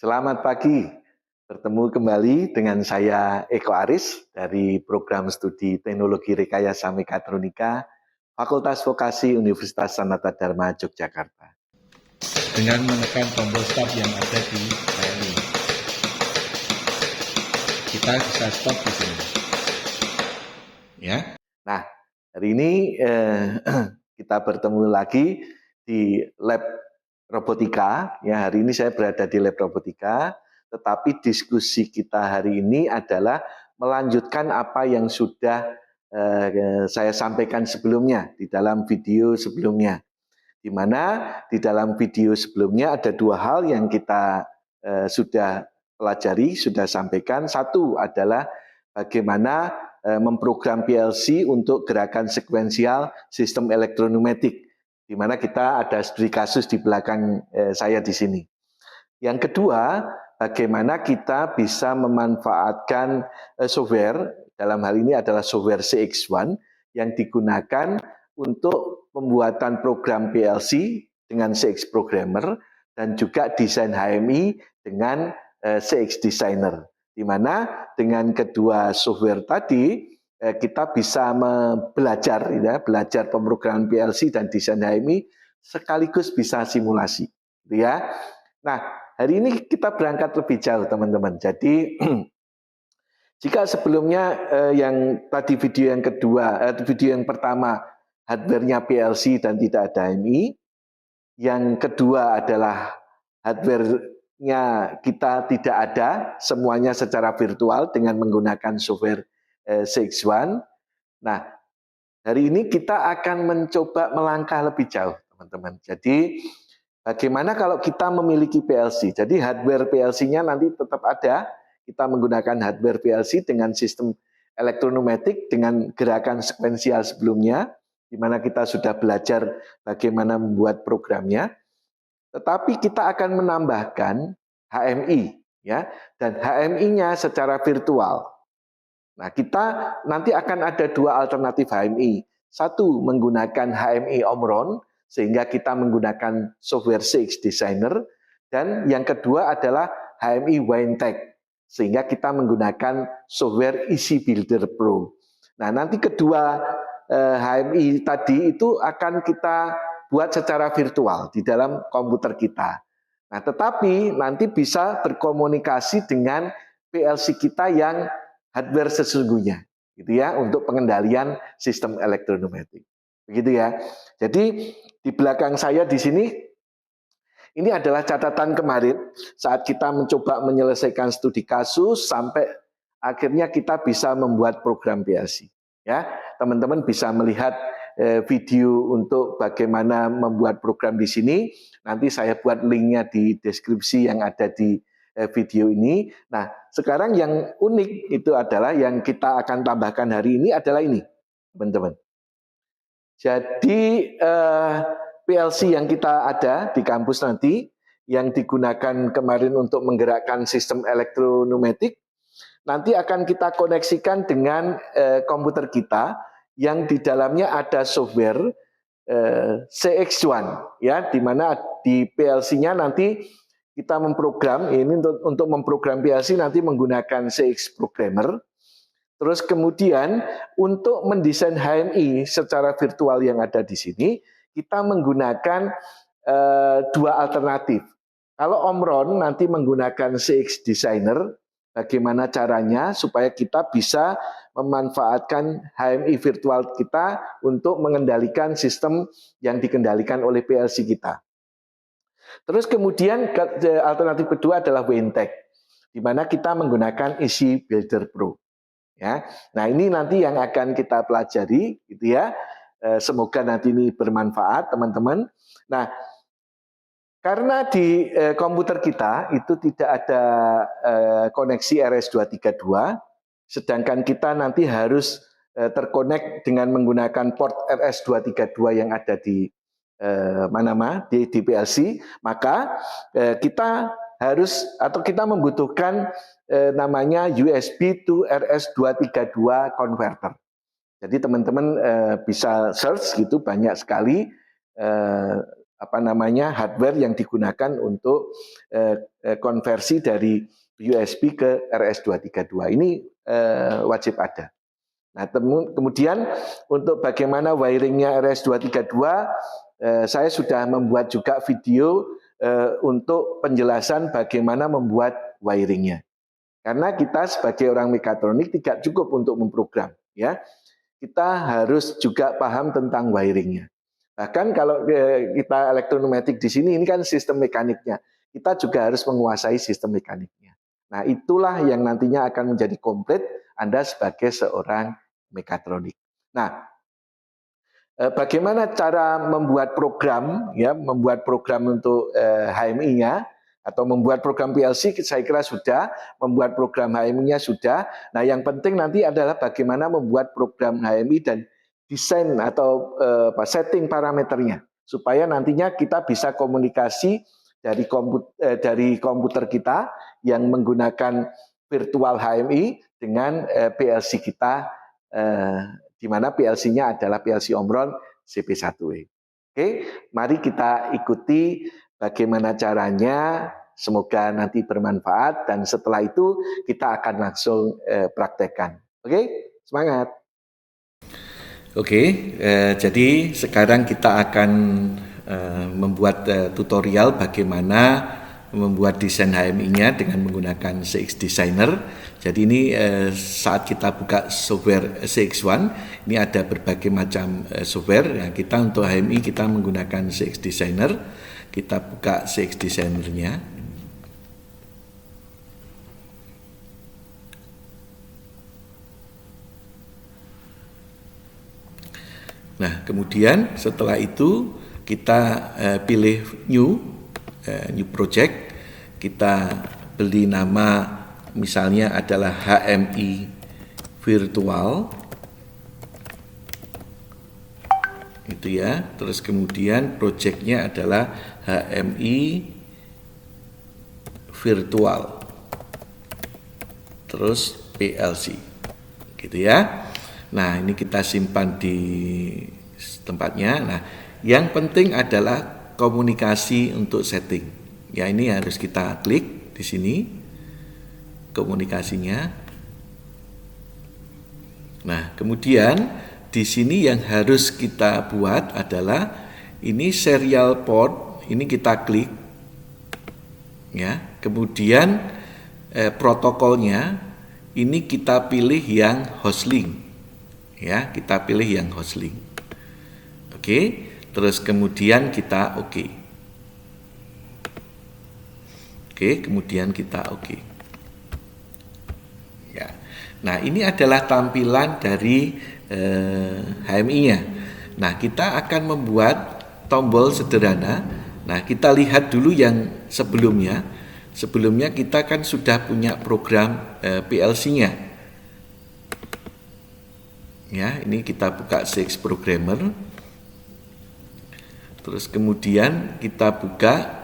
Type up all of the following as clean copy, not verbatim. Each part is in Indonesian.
Selamat pagi, bertemu kembali dengan saya Eko Aris dari Program Studi Teknologi Rekayasa Mekatronika, Fakultas Vokasi Universitas Sanata Dharma Yogyakarta. Dengan menekan tombol stop yang ada di layar ini, kita bisa stop di sini. Ya. Nah, hari ini kita bertemu lagi di lab robotika. Ya, hari ini saya berada di lab robotika. Tetapi diskusi kita hari ini adalah melanjutkan apa yang sudah saya sampaikan sebelumnya di dalam video sebelumnya. Di mana di dalam video sebelumnya ada dua hal yang kita sudah pelajari, sudah sampaikan. Satu adalah bagaimana memprogram PLC untuk gerakan sekuensial sistem elektroneumatik, di mana kita ada studi kasus di belakang saya di sini. Yang kedua, bagaimana kita bisa memanfaatkan software, dalam hal ini adalah software CX1 yang digunakan untuk pembuatan program PLC dengan CX Programmer dan juga desain HMI dengan CX Designer. Di mana dengan kedua software tadi kita bisa belajar pemrograman PLC dan desain HMI sekaligus bisa simulasi, ya. Nah, hari ini kita berangkat lebih jauh, teman-teman. Jadi, jika sebelumnya yang tadi video yang kedua, video yang pertama hardware-nya PLC dan tidak ada HMI, yang kedua adalah hardware-nya kita tidak ada, semuanya secara virtual dengan menggunakan software CX1. Nah, hari ini kita akan mencoba melangkah lebih jauh, teman-teman. Jadi, bagaimana kalau kita memiliki PLC? Jadi hardware PLC-nya nanti tetap ada. Kita menggunakan hardware PLC dengan sistem elektroneumatik dengan gerakan sekuensial sebelumnya, di mana kita sudah belajar bagaimana membuat programnya. Tetapi kita akan menambahkan HMI, ya, dan HMI-nya secara virtual. Nah, kita nanti akan ada dua alternatif HMI. Satu, menggunakan HMI Omron, sehingga kita menggunakan software CX Designer. Dan yang kedua adalah HMI Wintec, sehingga kita menggunakan software Easy Builder Pro. Nah, nanti kedua HMI tadi itu akan kita buat secara virtual di dalam komputer kita. Nah, tetapi nanti bisa berkomunikasi dengan PLC kita yang hardware sesungguhnya, gitu ya, untuk pengendalian sistem elektroneumatik, begitu ya. Jadi di belakang saya di sini, ini adalah catatan kemarin saat kita mencoba menyelesaikan studi kasus sampai akhirnya kita bisa membuat program PLC. Ya, teman-teman bisa melihat video untuk bagaimana membuat program di sini. Nanti saya buat linknya di deskripsi yang ada di video ini. Nah, sekarang yang unik itu adalah yang kita akan tambahkan hari ini adalah ini, teman-teman. Jadi PLC yang kita ada di kampus nanti, yang digunakan kemarin untuk menggerakkan sistem elektroneumatik, nanti akan kita koneksikan dengan komputer kita, yang di dalamnya ada software CX1, ya, di mana di PLC-nya nanti kita memprogram, ini untuk memprogram PLC nanti menggunakan CX Programmer. Terus kemudian untuk mendesain HMI secara virtual yang ada di sini, kita menggunakan dua alternatif. Kalau Omron nanti menggunakan CX Designer, bagaimana caranya supaya kita bisa memanfaatkan HMI virtual kita untuk mengendalikan sistem yang dikendalikan oleh PLC kita. Terus kemudian alternatif kedua adalah Wintec, di mana kita menggunakan Easy Builder Pro. Ya, nah ini nanti yang akan kita pelajari, gitu ya. Semoga nanti ini bermanfaat, teman-teman. Nah, karena di komputer kita itu tidak ada koneksi RS-232, sedangkan kita nanti harus terkonek dengan menggunakan port RS-232 yang ada di di PLC, maka kita harus atau kita membutuhkan namanya USB to RS-232 converter. Jadi teman-teman bisa search gitu, banyak sekali hardware yang digunakan untuk konversi dari USB ke RS-232. Ini wajib ada. Nah, kemudian untuk bagaimana wiringnya RS-232, saya sudah membuat juga video untuk penjelasan bagaimana membuat wiringnya. Karena kita sebagai orang mekatronik tidak cukup untuk memprogram, ya. Kita harus juga paham tentang wiringnya. Bahkan kalau kita elektronik di sini, ini kan sistem mekaniknya. Kita juga harus menguasai sistem mekaniknya. Nah, itulah yang nantinya akan menjadi komplit Anda sebagai seorang mekatronik. Nah, bagaimana cara membuat program, ya, membuat program untuk HMI-nya, atau membuat program PLC, saya kira sudah, membuat program HMI-nya sudah. Nah, yang penting nanti adalah bagaimana membuat program HMI dan desain atau setting parameternya, supaya nantinya kita bisa komunikasi dari komputer kita yang menggunakan virtual HMI dengan PLC kita, di mana PLC-nya adalah PLC Omron CP1E. Oke, mari kita ikuti bagaimana caranya, semoga nanti bermanfaat, dan setelah itu kita akan langsung praktekkan. Oke, semangat. Oke, jadi sekarang kita akan membuat tutorial bagaimana membuat desain HMI-nya dengan menggunakan CX Designer. Jadi ini saat kita buka software CX1, ini ada berbagai macam software. Ya, kita untuk HMI kita menggunakan CX Designer. Kita buka CX Designer-nya. Nah, kemudian setelah itu kita pilih new project, kita beri nama misalnya adalah HMI virtual, itu ya. Terus kemudian projectnya adalah HMI virtual, terus PLC, gitu ya. Nah, ini kita simpan di tempatnya. Nah, yang penting adalah komunikasi untuk setting. Ya, ini harus kita klik di sini komunikasinya. Nah, kemudian di sini yang harus kita buat adalah ini serial port, ini kita klik. Ya, kemudian protokolnya ini kita pilih yang hostlink. Ya, kita pilih yang hostlink. Oke, terus kemudian kita oke. Oke, kemudian kita oke. Ya. Nah, ini adalah tampilan dari HMI-nya. Nah, kita akan membuat tombol sederhana. Nah, kita lihat dulu yang sebelumnya. Sebelumnya kita kan sudah punya program PLC-nya. Ya, ini kita buka CX Programmer. Terus kemudian kita buka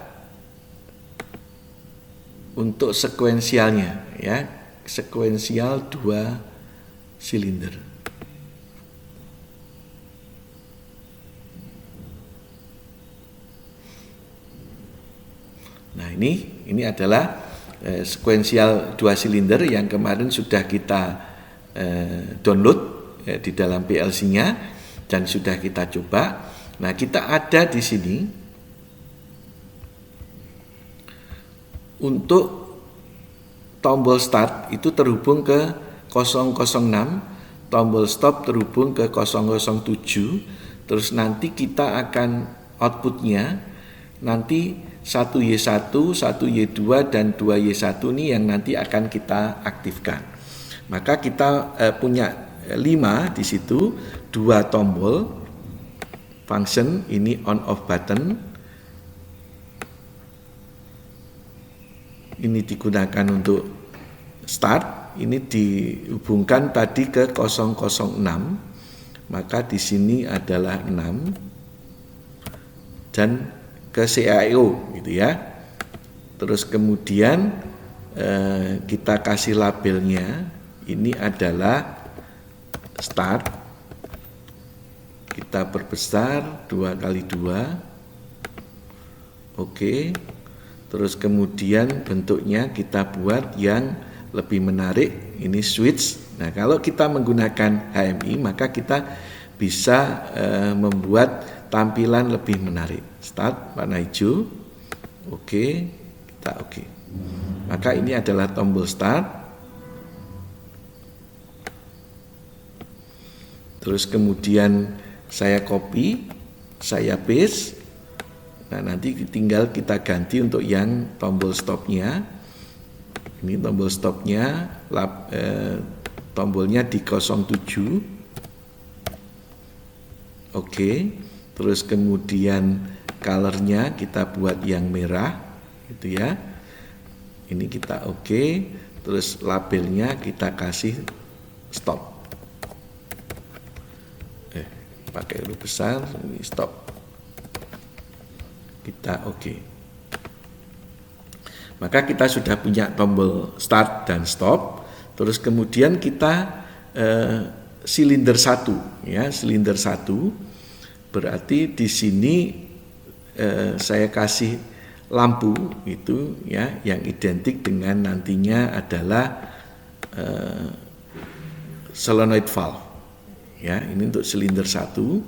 untuk sekuensialnya, ya, sekuensial 2 silinder. Nah, ini adalah sekuensial 2 silinder yang kemarin sudah kita download di dalam PLC-nya dan sudah kita coba. Nah, kita ada di sini untuk tombol start itu terhubung ke 006, tombol stop terhubung ke 007. Terus nanti kita akan outputnya nanti 1Y1, 1Y2 dan 2Y1 ini yang nanti akan kita aktifkan. Maka kita punya 5 di situ, 2 tombol function, ini on off button, ini digunakan untuk start, ini dihubungkan tadi ke 006, maka di sini adalah 6 dan ke CIO, gitu ya. Terus kemudian kita kasih labelnya, ini adalah start, kita perbesar 2x2, Oke. Terus kemudian bentuknya kita buat yang lebih menarik, ini switch. Nah, kalau kita menggunakan HMI maka kita bisa membuat tampilan lebih menarik. Start warna hijau. Oke, kita oke. Maka ini adalah tombol start. Terus kemudian saya copy, saya paste. Nah, nanti tinggal kita ganti untuk yang tombol stopnya. Ini tombol stopnya, tombolnya di 07. Oke. Terus kemudian colornya kita buat yang merah, gitu ya. Ini kita oke. Terus labelnya kita kasih stop. Pakai huruf besar, ini stop. Kita oke. Maka kita sudah punya tombol start dan stop. Terus kemudian kita silinder 1, ya, silinder 1. Berarti di sini saya kasih lampu itu, ya, yang identik dengan nantinya adalah solenoid valve. Ya, ini untuk silinder 1.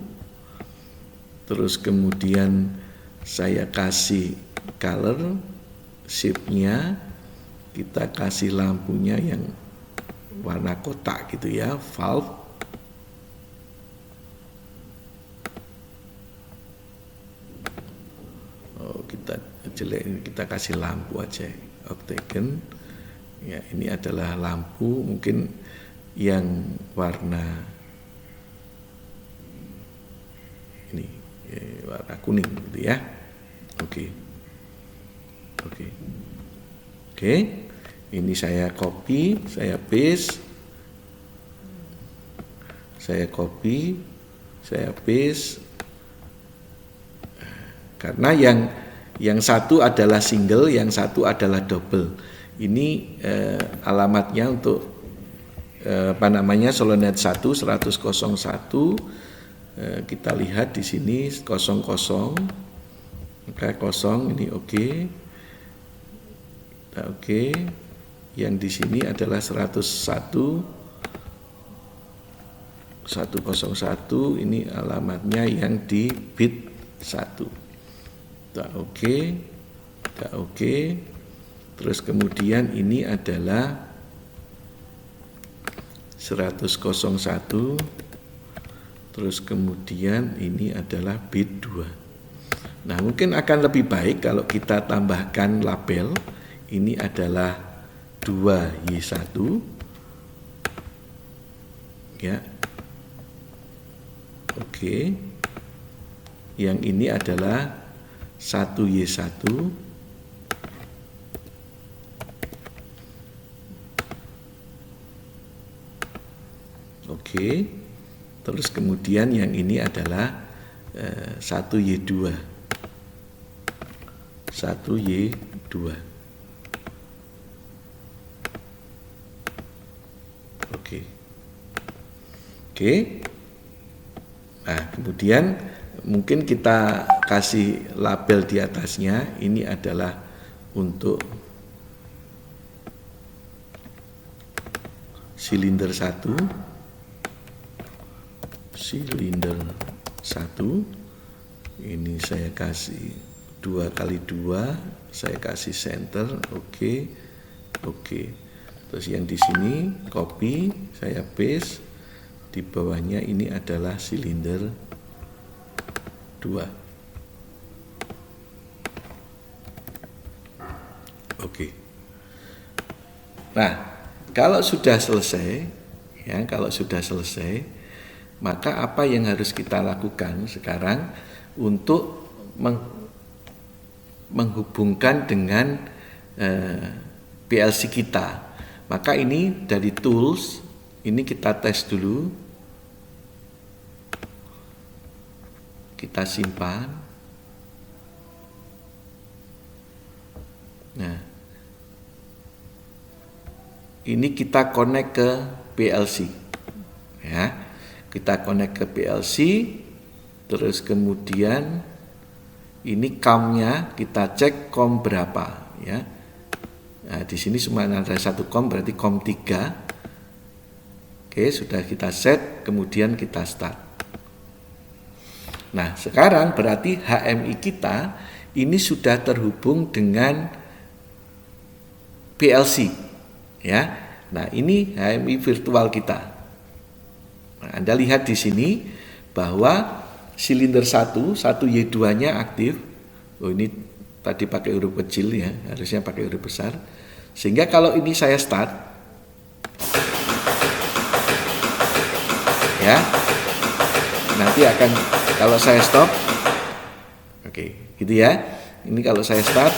Terus kemudian saya kasih color shape-nya, kita kasih lampunya yang warna kotak gitu ya, valve. Oh, kita jelek, kita kasih lampu aja, octagon. Ya, ini adalah lampu mungkin yang warna ini, warna kuning gitu ya. Oke. Ini saya copy, saya paste. Saya copy, saya paste. Karena yang satu adalah single, yang satu adalah double. Ini alamatnya untuk solenoid 10001. Kita lihat di sini 00, maka 0 ini oke. Kita oke. Yang di sini adalah 101 101, ini alamatnya yang di bit 1. Kita oke. Kita oke. Terus kemudian ini adalah 101. Terus kemudian ini adalah bit 2. Nah, mungkin akan lebih baik kalau kita tambahkan label. Ini adalah 2Y1. Ya. Oke. Yang ini adalah 1Y1. Oke. Terus kemudian yang ini adalah 1Y2. 1Y2. Oke. Nah, kemudian mungkin kita kasih label di atasnya. Ini adalah untuk silinder 1. Silinder 1. Ini saya kasih 2x2, saya kasih center, oke. Terus yang di sini copy, saya paste. Di bawahnya ini adalah silinder 2. Oke. Nah, kalau sudah selesai, ya, maka apa yang harus kita lakukan sekarang untuk menghubungkan dengan PLC kita? Maka ini dari tools, ini kita tes dulu. Kita simpan. Nah, ini kita connect ke PLC. Ya. Kita connect ke PLC, terus kemudian Ini COM-nya kita cek COM berapa ya. Nah, di sini cuma ada satu COM, berarti COM 3. Oke, sudah kita set, kemudian kita start. Nah, sekarang berarti HMI kita ini sudah terhubung dengan PLC ya. Nah, ini HMI virtual kita. Nah, Anda lihat di sini bahwa silinder 1 Y2-nya aktif. Oh, ini tadi pakai huruf kecil ya, harusnya pakai huruf besar. Sehingga kalau ini saya start ya, nanti akan, kalau saya stop, oke, gitu ya. Ini kalau saya start,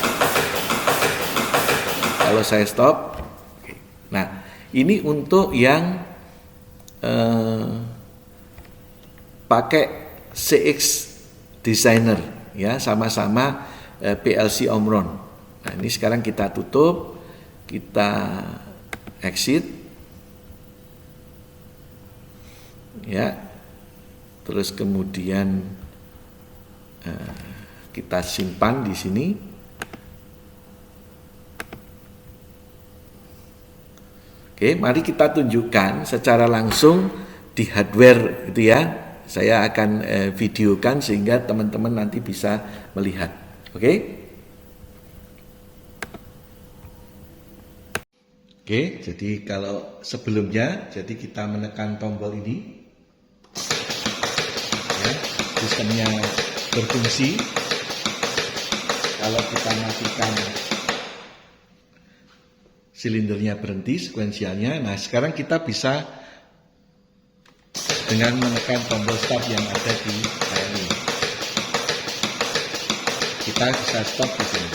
kalau saya stop. Oke. Nah, ini untuk yang pakai CX Designer ya, sama-sama PLC Omron. Nah, ini sekarang kita tutup, kita exit ya, terus kemudian kita simpan di sini. Oke, mari kita tunjukkan secara langsung di hardware gitu ya. Saya akan videokan sehingga teman-teman nanti bisa melihat. Oke? Oke, jadi kalau sebelumnya, jadi kita menekan tombol ini, ya, sistemnya berfungsi. Kalau kita matikan, silindernya berhenti, sekuensialnya. Nah, sekarang kita bisa dengan menekan tombol stop yang ada di HMI. Kita bisa stop di sini.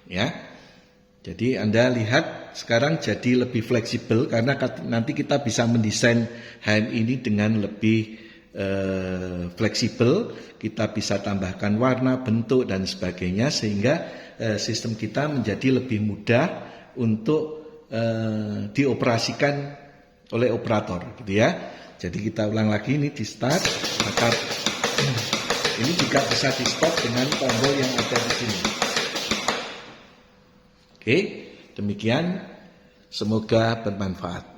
Ya. Jadi Anda lihat sekarang jadi lebih fleksibel karena nanti kita bisa mendesain HMI ini dengan lebih fleksibel. Kita bisa tambahkan warna, bentuk dan sebagainya sehingga sistem kita menjadi lebih mudah untuk dioperasikan oleh operator, gitu ya. Jadi kita ulang lagi, ini di start, maka ini juga bisa di stop dengan tombol yang ada di sini. Oke, demikian, semoga bermanfaat.